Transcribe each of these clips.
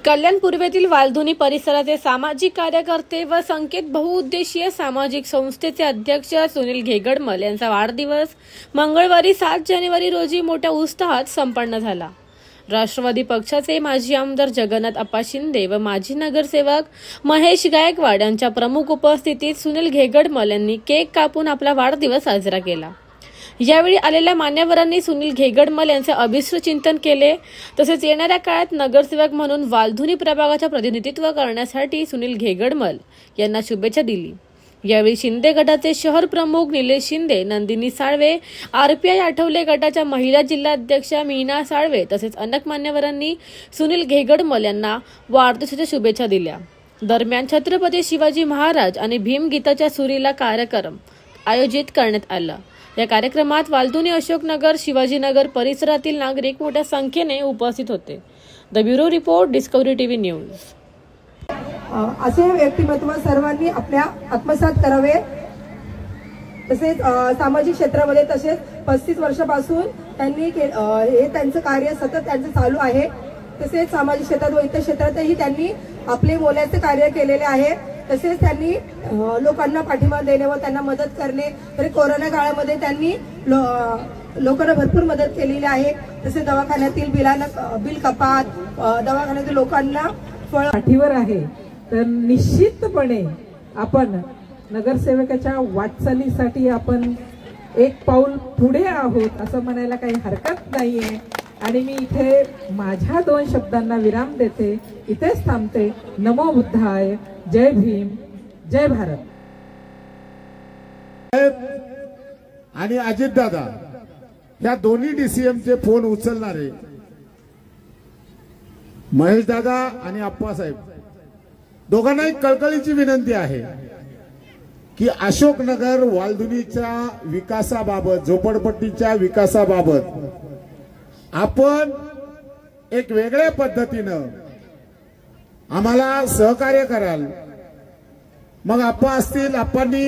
कल्याण पूर्वेतील वालधुनी परिसराचे सामाजिक कार्यकर्ते व संकेत बहुउद्देशीय सामाजिक संस्थेचे अध्यक्ष सुनील घेगडमल यांचा वाढदिवस मंगळवारी 7 जानेवारी रोजी मोठ्या उत्साहात संपन्न झाला। राष्ट्रवादी पक्षाचे माजी आमदार जगन्नाथ अप्पा शिंदे व माजी नगरसेवक महेश गायकवाड यांच्या प्रमुख उपस्थितीत सुनील घेगडमल यांनी केक कापून आपला वाढदिवस साजरा केला। यावेळी आलेल्या मान्यवरांनी सुनील घेगडमल यांचे अभिष्ट चिंतन केले। तसेच येणाऱ्या काळात नगरसेवक म्हणून वालधुनी प्रभागाचे प्रतिनिधित्व करण्यासाठी सुनील घेगडमल यांना शुभेच्छा दिली। यावेळी शिंदे गटाचे शहर प्रमुख निलेश शिंदे, नंदिनी साळवे, आरपीआय आठवले गटाच्या महिला जिल्हाध्यक्ष मीना साळवे तसेच अनेक मान्यवरांनी सुनील घेगडमल यांना वाढदिवसाच्या शुभेच्छा दिल्या। दरम्यान छत्रपती शिवाजी महाराज आणि भीमगीताच्या सुरीला कार्यक्रम आयोजित करण्यात आला। या कार्यक्रमात वालधुनी, अशोकनगर, शिवाजीनगर परिसरातील नागरिक मोठ्या संख्येने उपस्थित होते। The bureau report, discovery TV news. असे व्यक्तिमत्व सर्वांनी आपल्या आत्मसात करावे। तसेच सामाजिक क्षेत्रामध्ये तसेच 35 वर्षापासून त्यांनी हे त्यांचं कार्य सतत त्यांचं चालू आहे। तसेच सामाजिक क्षेत्रात व इतर क्षेत्रातही त्यांनी आपले मोलाचे कार्य केलेले आहे। तसेच त्यांनी लोकांना पाठिंबा देणे व त्यांना मदत करणे, तरी कोरोना काळामध्ये त्यांनी लोकांना भरपूर मदत केलेली आहे। तसेच दवाखान्यातील बिल कपात, दवाखान्यातील लोकांना फळ पाठीवर आहे। तर निश्चितपणे आपण नगरसेवकाच्या वाटचालीसाठी आपण एक पाऊल पुढे आहोत असं म्हणायला काही हरकत नाहीये। आणि मी इथे माझ्या 2 शब्दांना विराम देते, इथेच थांबते। नमो बुद्धाय, जय भीम, जय भारत। आणि अजित दादा या दोन्ही डीसीएमचे फोन उचलणारे महेश दादा आणि अप्पासाहेब दोघांना एक कळकळीची विनंती आहे की अशोकनगर वालधुनीच्या विकासाबाबत, झोपडपट्टीच्या विकासाबाबत आपण एक वेगळ्या पद्धतीनं आम्हाला सहकार्य कराल। मग आप्पा असतील, आप्पांनी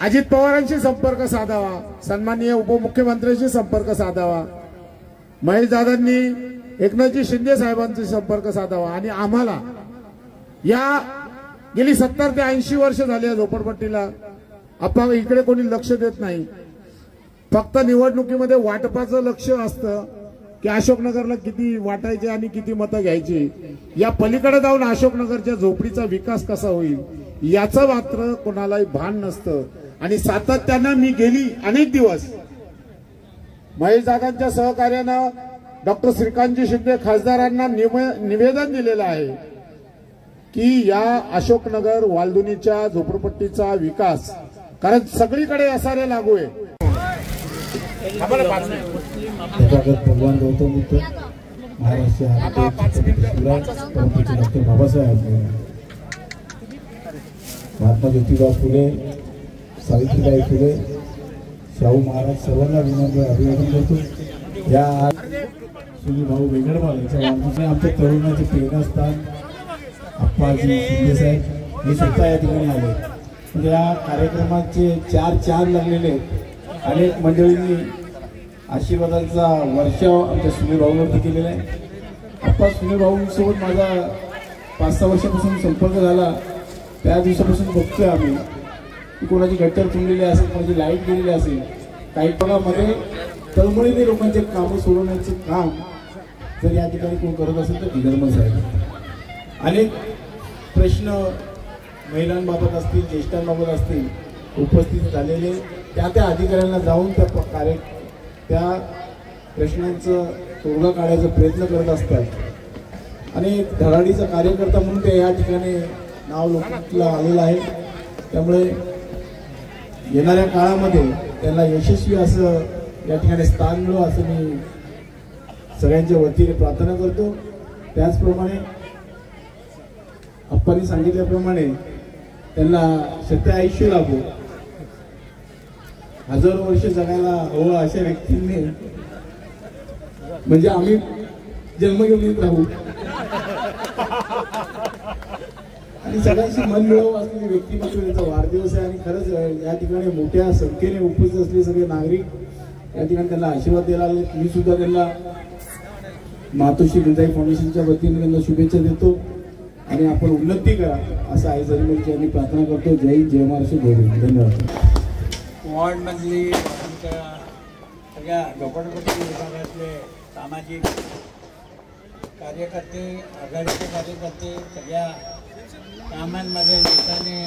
अजित पवारांशी संपर्क साधावा, सन्माननीय उपमुख्यमंत्र्यांशी संपर्क साधावा, महेश दादांनी एकनाथजी शिंदे साहेबांशी संपर्क साधावा आणि आम्हाला या गेली 70 ते 80 वर्ष झाली झोपडपट्टीला आप्पा इकडे कोणी लक्ष देत नाही। फक्त निवडणुकीमध्ये वाटपाचं लक्ष असतं की अशोकनगरला किती वाटायचे आणि किती मतं घ्यायची। या पलीकडे जाऊन अशोकनगरच्या झोपडीचा विकास कसा होईल याचं मात्र कोणालाही भान नसतं। आणि सातत्यानं मी गेली अनेक दिवस महेश दादांच्या सहकार्यानं डॉक्टर श्रीकांतजी शिंदे खासदारांना निवेदन दिलेलं आहे की या अशोकनगर वालधुनीच्या झोपडपट्टीचा विकास, कारण सगळीकडे एसआरए लागू आहे। भगवान गौतम बुद्ध, महाराष्ट्र डॉक्टर बाबासाहेब, महात्मा ज्योतिबा फुले, सावित्रीबाई फुले, शाहू महाराज सर्वांना विनम्र अभिवादन करतो। या सुनील भाऊ घेगडमल यांच्या वाढदिवसाने आमच्या तरुणाचे प्रेरणास्थान अप्पाजी शिंदे साहेब हे स्वतः या ठिकाणी आले। म्हणजे या कार्यक्रमाचे 4 चांद लागलेले अनेक मंडळींनी आशीर्वादांचा वर्षाव आमच्या सुनील भाऊवरती केलेला आहे। आप्पा सुनील भाऊंसोबत माझा 5-6 वर्षापासून संपर्क झाला। त्या दिवसापासून बघतोय आम्ही की कोणाची गटर तुंबलेली असेल, कोणाची लाईट गेलेली असेल, काही भागामध्ये तळमळीने लोकांचे कामं सोडवण्याचे काम जर या ठिकाणी कोण करत असेल तर घेगडमल साहेब। अनेक प्रश्न महिलांबाबत असतील, ज्येष्ठांबाबत असतील उपस्थित झालेले त्या अधिकाऱ्यांना जाऊन त्या प्रश्नांचं तोडगा काढायचा प्रयत्न करत असतात। आणि धडाडीचा कार्यकर्ता म्हणून ते या ठिकाणी नाव लोकांना आलेलं आहे। त्यामुळे येणाऱ्या काळामध्ये त्यांना यशस्वी असं या ठिकाणी स्थान मिळो असं मी सगळ्यांच्या वतीने प्रार्थना करतो। त्याचप्रमाणे अप्पांनी सांगितल्याप्रमाणे त्यांना सत्य आयुष्य लाभो, हजारो वर्ष जगायला हवं अशा व्यक्तींनी म्हणजे आम्ही जन्म घेऊन येत राहू आणि सगळ्यांशी मन मिळवून असलेली व्यक्तिमत्व त्यांचा वाढदिवस आहे। आणि खरंच या ठिकाणी मोठ्या संख्येने उपस्थित असलेले सगळे नागरिक या ठिकाणी त्यांना आशीर्वाद द्यायला आले। मी सुद्धा त्यांना मातोश्री गुंजाई फाउंडेशनच्या वतीने त्यांना शुभेच्छा देतो आणि आपण उन्नती करा असं आई जगमोलची आम्ही प्रार्थना करतो. जय हिंद, जय महाराष्ट्र, जय हिंद. धन्यवाद. वॉर्डमधली आमच्या सगळ्या झोपडपट्टी विभागातले सामाजिक कार्यकर्ते, आघाडीचे कार्यकर्ते सगळ्या कामांमध्ये नेत्याने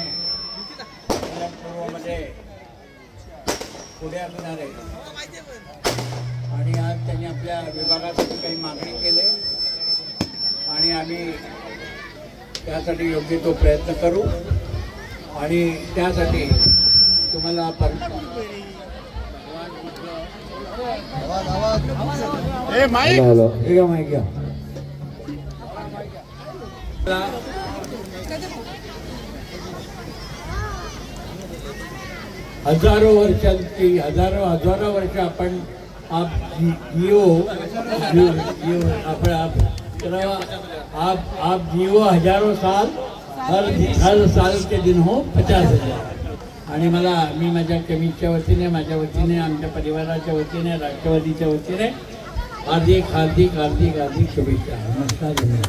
पूर्वमध्ये पुढे असणार आहे आणि आज त्यांनी आपल्या विभागासाठी काही मागणी केली आणि आम्ही त्यासाठी योग्य तो प्रयत्न करू आणि त्यासाठी तुम्हाला हजारो वर्ष आपण आप जियो हजारों साल, हर साल के दिन हो 50,000. आणि मी माझ्या कमिटीच्या वतीने, माझ्या वतीने, आमच्या परिवाराच्या वतीने, राष्ट्रवादीच्या वतीने हार्दिक शुभेच्छा. नमस्कार.